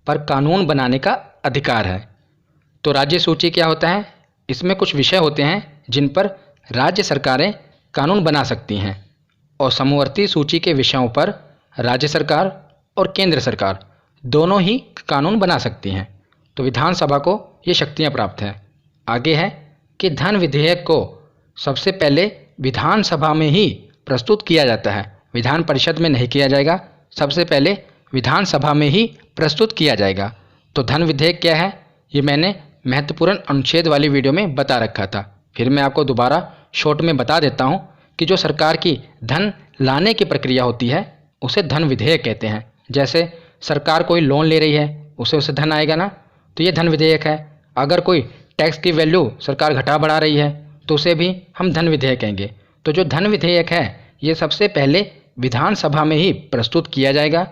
पर कानून बनाने का अधिकार है। तो राज्य सूची क्या होता है? इसमें कुछ विषय होते हैं जिन पर राज्य सरकारें कानून बना सकती हैं, और समवर्ती सूची के विषयों पर राज्य सरकार और केंद्र सरकार दोनों ही कानून बना सकती हैं। तो विधानसभा को ये शक्तियाँ प्राप्त हैं। आगे है कि धन विधेयक को सबसे पहले विधानसभा में ही प्रस्तुत किया जाता है, विधान परिषद में नहीं किया जाएगा, सबसे पहले विधानसभा में ही प्रस्तुत किया जाएगा। तो धन विधेयक क्या है, ये मैंने महत्वपूर्ण अनुच्छेद वाली वीडियो में बता रखा था। फिर मैं आपको दोबारा शॉर्ट में बता देता हूँ कि जो सरकार की धन लाने की प्रक्रिया होती है, उसे धन विधेयक कहते हैं। जैसे सरकार कोई लोन ले रही है, उसे धन आएगा ना, तो ये धन विधेयक है। अगर कोई टैक्स की वैल्यू सरकार घटा बढ़ा रही है, तो उसे भी हम धन विधेयक कहेंगे। तो जो धन विधेयक है, ये सबसे पहले विधानसभा में ही प्रस्तुत किया जाएगा,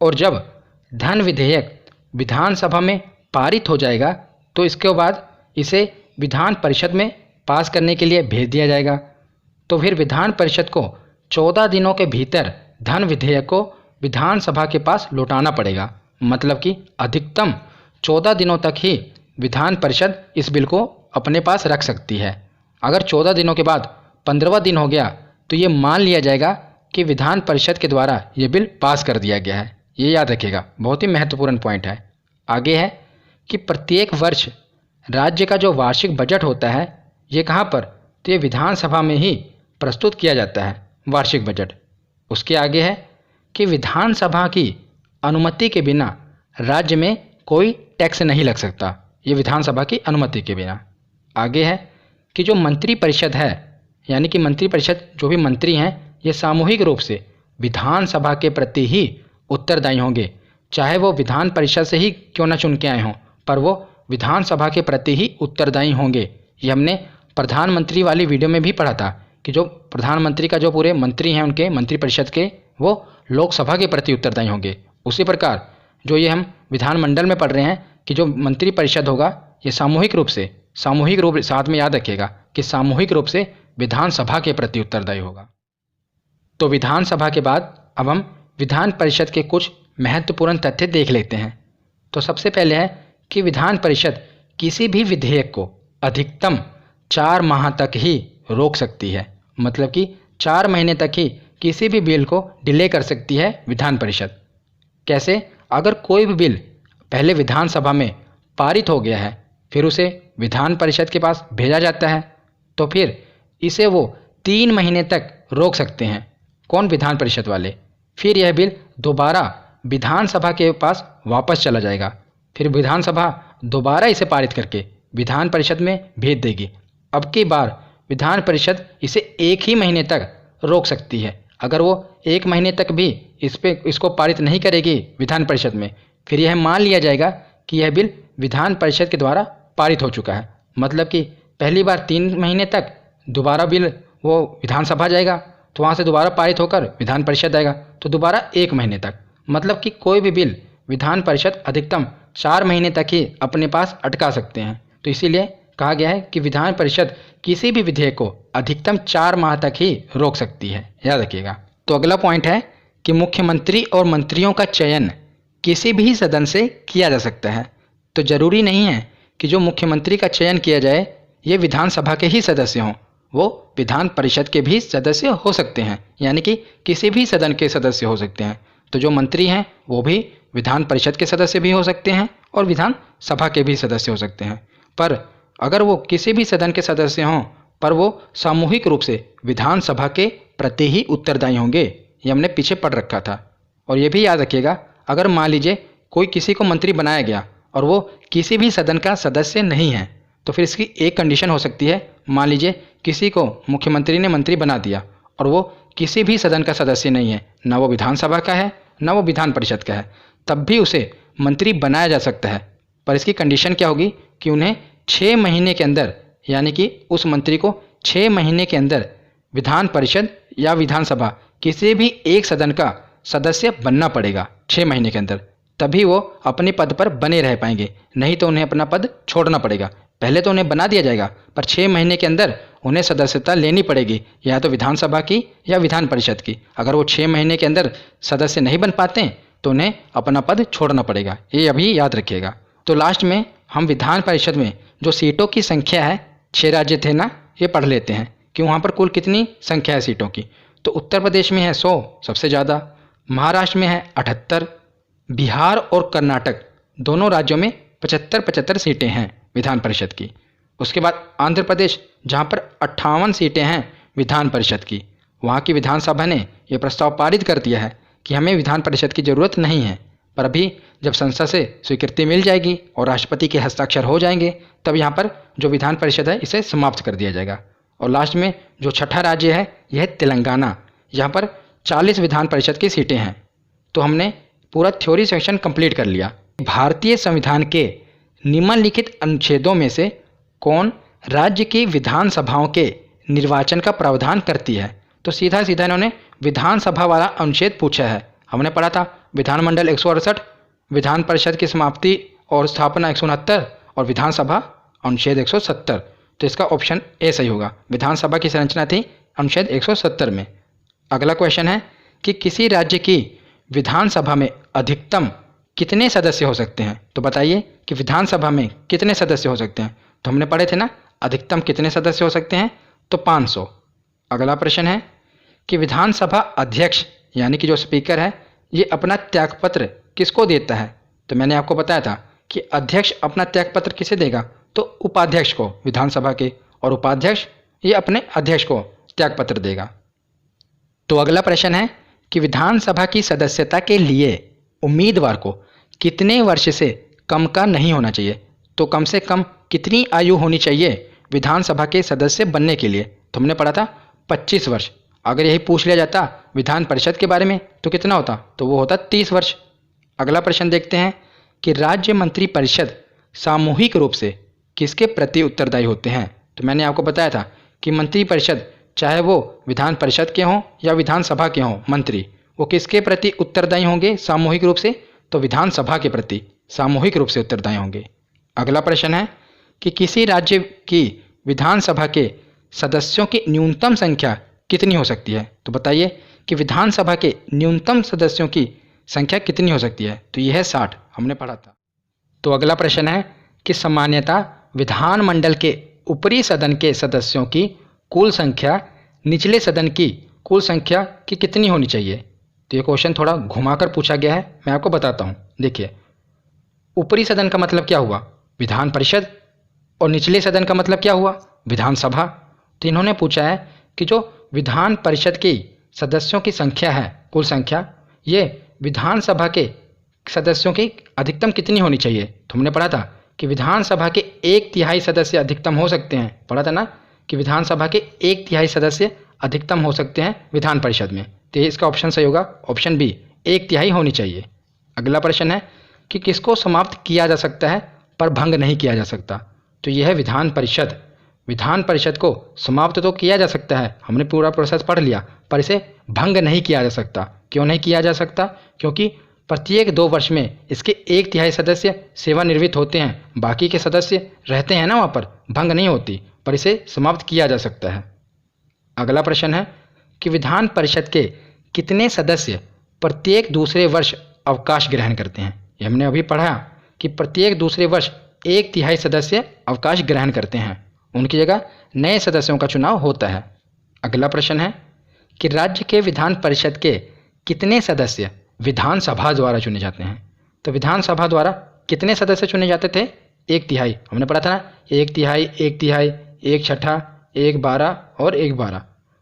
और जब धन विधेयक विधानसभा में पारित हो जाएगा, तो इसके बाद इसे विधान परिषद में पास करने के लिए भेज दिया जाएगा। तो फिर विधान परिषद को 14 दिनों के भीतर धन विधेयक को विधानसभा के पास लौटाना पड़ेगा। मतलब कि अधिकतम 14 दिनों तक ही विधान परिषद इस बिल को अपने पास रख सकती है। अगर 14 दिनों के बाद 15वां दिन हो गया तो ये मान लिया जाएगा कि विधान परिषद के द्वारा ये बिल पास कर दिया गया है। ये याद रखिएगा, बहुत ही महत्वपूर्ण पॉइंट है। आगे है कि प्रत्येक वर्ष राज्य का जो वार्षिक बजट होता है ये कहाँ पर, तो ये विधानसभा में ही प्रस्तुत किया जाता है, वार्षिक बजट। उसके आगे है कि विधानसभा की अनुमति के बिना राज्य में कोई टैक्स नहीं लग सकता, ये विधानसभा की अनुमति के बिना। आगे है कि जो मंत्री परिषद है, यानी कि मंत्री परिषद जो भी मंत्री हैं ये सामूहिक रूप से विधानसभा के प्रति ही उत्तरदायी होंगे, चाहे वो विधान परिषद से ही क्यों न चुन के आए हों, पर वो विधानसभा के प्रति ही उत्तरदायी होंगे। ये हमने प्रधानमंत्री वाली वीडियो में भी पढ़ा था कि जो प्रधानमंत्री का जो पूरे मंत्री हैं उनके मंत्री परिषद के, वो लोकसभा के प्रति उत्तरदायी होंगे। उसी प्रकार जो ये हम विधानमंडल में पढ़ रहे हैं कि जो मंत्री परिषद होगा ये सामूहिक रूप साथ में याद रखिएगा कि सामूहिक रूप से विधानसभा के प्रति उत्तरदायी होगा। तो विधानसभा के बाद अब हम विधान परिषद के कुछ महत्वपूर्ण तथ्य देख लेते हैं। तो सबसे पहले है कि विधान परिषद किसी भी विधेयक को अधिकतम 4 माह तक ही रोक सकती है, मतलब कि 4 महीने तक ही किसी भी बिल को डिले कर सकती है विधान परिषद। कैसे? अगर कोई भी बिल पहले विधानसभा में पारित हो गया है फिर उसे विधान परिषद के पास भेजा जाता है तो फिर इसे वो 3 महीने तक रोक सकते हैं। कौन? विधान परिषद वाले। फिर यह बिल दोबारा विधानसभा के पास वापस चला जाएगा, फिर विधानसभा दोबारा इसे पारित करके विधान परिषद में भेज देगी। अब की बार विधान परिषद इसे 1 ही महीने तक रोक सकती है। अगर वो 1 महीने तक भी इसको पारित नहीं करेगी विधान परिषद में, फिर यह मान लिया जाएगा कि यह बिल विधान परिषद के द्वारा पारित हो चुका है। मतलब कि पहली बार 3 महीने तक दोबारा बिल वो विधानसभा जाएगा तो वहाँ से दोबारा पारित होकर विधान परिषद आएगा तो दोबारा 1 महीने तक, मतलब कि कोई भी बिल विधान परिषद अधिकतम 4 महीने तक ही अपने पास अटका सकते हैं। तो इसीलिए कहा गया है कि विधान परिषद किसी भी विधेयक को अधिकतम 4 माह तक ही रोक सकती है, याद रखिएगा। तो अगला पॉइंट है कि मुख्यमंत्री और मंत्रियों का चयन किसी भी सदन से किया जा सकता है। तो जरूरी नहीं है कि जो मुख्यमंत्री का चयन किया जाए ये विधानसभा के ही सदस्य हों, वो विधान परिषद के भी सदस्य हो सकते हैं, यानी कि किसी भी सदन के सदस्य हो सकते हैं। तो जो मंत्री हैं वो भी विधान परिषद के सदस्य भी हो सकते हैं और विधान सभा के भी सदस्य हो सकते हैं। पर अगर वो किसी भी सदन के सदस्य हों पर वो सामूहिक रूप से विधानसभा के प्रति ही उत्तरदायी होंगे, ये हमने पीछे पढ़ रखा था। और ये भी याद रखिएगा, अगर मान लीजिए कोई किसी को मंत्री बनाया गया और वो किसी भी सदन का सदस्य नहीं है तो फिर इसकी एक कंडीशन हो सकती है। मान लीजिए किसी को मुख्यमंत्री ने मंत्री बना दिया और वो किसी भी सदन का सदस्य नहीं है, ना वो विधानसभा का है ना वो विधान परिषद का है, तब भी उसे मंत्री बनाया जा सकता है। पर इसकी कंडीशन क्या होगी कि उन्हें 6 महीने के अंदर, यानी कि उस मंत्री को 6 महीने के अंदर विधान परिषद या विधानसभा किसी भी एक सदन का सदस्य बनना पड़ेगा 6 महीने के अंदर, तभी वो अपने पद पर बने रह पाएंगे, नहीं तो उन्हें अपना पद छोड़ना पड़ेगा। पहले तो उन्हें बना दिया जाएगा पर 6 महीने के अंदर उन्हें सदस्यता लेनी पड़ेगी, या तो विधानसभा की या विधान परिषद की। अगर वो 6 महीने के अंदर सदस्य नहीं बन पाते हैं तो उन्हें अपना पद छोड़ना पड़ेगा, ये अभी याद रखिएगा। तो लास्ट में हम विधान परिषद में जो सीटों की संख्या है, 6 राज्य थे ना, ये पढ़ लेते हैं कि वहाँ पर कुल कितनी संख्या है सीटों की। तो उत्तर प्रदेश में है 100 सबसे ज़्यादा, महाराष्ट्र में है 78, बिहार और कर्नाटक दोनों राज्यों में 75-75 सीटें हैं विधान परिषद की। उसके बाद आंध्र प्रदेश जहाँ पर 58 सीटें हैं विधान परिषद की, वहाँ की विधानसभा ने यह प्रस्ताव पारित कर दिया है कि हमें विधान परिषद की ज़रूरत नहीं है। पर अभी जब संसद से स्वीकृति मिल जाएगी और राष्ट्रपति के हस्ताक्षर हो जाएंगे तब यहाँ पर जो विधान परिषद है इसे समाप्त कर दिया जाएगा। और लास्ट में जो छठा राज्य है यह है तेलंगाना, यहाँ पर 40 विधान परिषद की सीटें हैं। तो हमने पूरा थ्योरी सेक्शन कंप्लीट कर लिया। भारतीय संविधान के निम्नलिखित अनुच्छेदों में से कौन राज्य की विधानसभाओं के निर्वाचन का प्रावधान करती है? तो सीधा सीधा इन्होंने विधानसभा वाला अनुच्छेद पूछा है। हमने पढ़ा था विधानमंडल 168, विधान परिषद की समाप्ति और स्थापना 169 और विधानसभा अनुच्छेद 170। तो इसका ऑप्शन ए सही होगा। विधानसभा की संरचना थी अनुच्छेद 170 में। अगला क्वेश्चन है कि किसी राज्य की विधानसभा में अधिकतम कितने सदस्य हो सकते हैं? तो बताइए कि विधानसभा में कितने सदस्य हो सकते हैं? तो हमने पढ़े थे ना, अधिकतम कितने सदस्य हो सकते हैं? तो 500। अगला प्रश्न है कि विधानसभा अध्यक्ष यानी कि जो स्पीकर है, ये अपना त्यागपत्र किसको देता है? तो मैंने आपको बताया था कि अध्यक्ष अपना त्यागपत्र किसे देगा? तो उपाध्यक्ष को, विधानसभा के, और उपाध्यक्ष ये अपने अध्यक्ष को त्यागपत्र देगा। तो अगला प्रश्न है कि विधानसभा की सदस्यता के लिए उम्मीदवार को कितने वर्ष से कम का नहीं होना चाहिए? तो कम से कम कितनी आयु होनी चाहिए विधानसभा के सदस्य बनने के लिए? तो हमने पढ़ा था 25 वर्ष। अगर यही पूछ लिया जाता विधान परिषद के बारे में तो कितना होता? तो वो होता 30 वर्ष। अगला प्रश्न देखते हैं कि राज्य मंत्री परिषद सामूहिक रूप से किसके प्रति उत्तरदायी होते हैं? तो मैंने आपको बताया था कि मंत्री परिषद, चाहे वो विधान परिषद के हों या विधानसभा के हों मंत्री, वो किसके प्रति उत्तरदायी होंगे सामूहिक रूप से? तो विधानसभा के प्रति सामूहिक रूप से उत्तरदायी होंगे। अगला प्रश्न है कि किसी राज्य की विधानसभा के सदस्यों की न्यूनतम संख्या कितनी हो सकती है? तो बताइए कि विधानसभा के न्यूनतम सदस्यों की संख्या कितनी हो सकती है? तो यह है 60, हमने पढ़ा था। तो अगला प्रश्न है कि सामान्यतः विधानमंडल के ऊपरी सदन के सदस्यों की कुल संख्या निचले सदन की कुल संख्या की कितनी होनी चाहिए? तो ये क्वेश्चन थोड़ा घुमाकर पूछा गया है, मैं आपको बताता हूँ। देखिए, ऊपरी सदन का मतलब क्या हुआ? विधान परिषद। और निचले सदन का मतलब क्या हुआ? विधानसभा। तो इन्होंने पूछा है कि जो विधान परिषद की सदस्यों की संख्या है, कुल संख्या, ये विधानसभा के सदस्यों की अधिकतम कितनी होनी चाहिए? तो हमने पढ़ा था कि विधानसभा के 1/3 सदस्य अधिकतम हो सकते हैं। पढ़ा था ना कि विधानसभा के 1/3 सदस्य अधिकतम हो सकते हैं विधान परिषद में। तो इसका ऑप्शन सही होगा, ऑप्शन बी, 1/3 होनी चाहिए। अगला प्रश्न है कि किसको समाप्त किया जा सकता है पर भंग नहीं किया जा सकता? तो यह है विधान परिषद। विधान परिषद को समाप्त तो किया जा सकता है, हमने पूरा प्रोसेस पढ़ लिया, पर इसे भंग नहीं किया जा सकता। क्यों नहीं किया जा सकता? क्योंकि प्रत्येक 2 वर्ष में इसके 1/3 सदस्य सेवानिवृत्त होते हैं, बाकी के सदस्य रहते हैं ना वहाँ पर, भंग नहीं होती, पर इसे समाप्त किया जा सकता है। अगला प्रश्न है कि विधान परिषद के कितने सदस्य प्रत्येक दूसरे वर्ष अवकाश ग्रहण करते हैं? ये हमने अभी पढ़ा कि प्रत्येक दूसरे वर्ष 1/3 सदस्य अवकाश ग्रहण करते हैं, उनकी जगह नए सदस्यों का चुनाव होता है। अगला प्रश्न है कि राज्य के विधान परिषद के कितने सदस्य विधानसभा द्वारा चुने जाते हैं? तो विधानसभा द्वारा कितने सदस्य चुने जाते थे? 1/3, हमने पढ़ा था ना, 1/3, 1/3, 1/6, 1/12 और 1/12।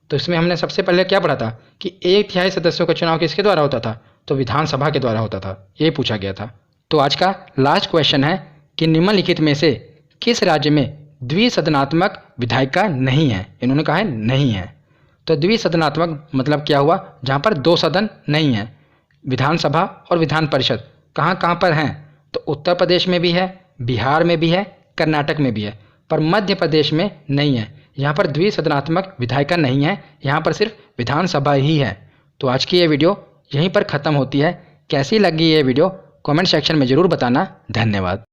तो इसमें हमने सबसे पहले क्या पढ़ा था कि 1/3 सदस्यों का चुनाव किसके द्वारा होता था? तो विधानसभा के द्वारा होता था, ये पूछा गया था। तो आज का लास्ट क्वेश्चन है कि निम्नलिखित में से किस राज्य में द्विसदनात्मक विधायिका नहीं है? इन्होंने कहा है नहीं है। तो द्विसदनात्मक मतलब क्या हुआ? जहाँ पर 2 सदन नहीं है। विधानसभा और विधान परिषद कहाँ कहाँ पर हैं? तो उत्तर प्रदेश में भी है, बिहार में भी है, कर्नाटक में भी है, पर मध्य प्रदेश में नहीं है। यहाँ पर द्विसदनात्मक विधायिका नहीं है, यहाँ पर सिर्फ विधानसभा ही है। तो आज की ये वीडियो यहीं पर ख़त्म होती है। कैसी लगी ये वीडियो कमेंट सेक्शन में ज़रूर बताना। धन्यवाद।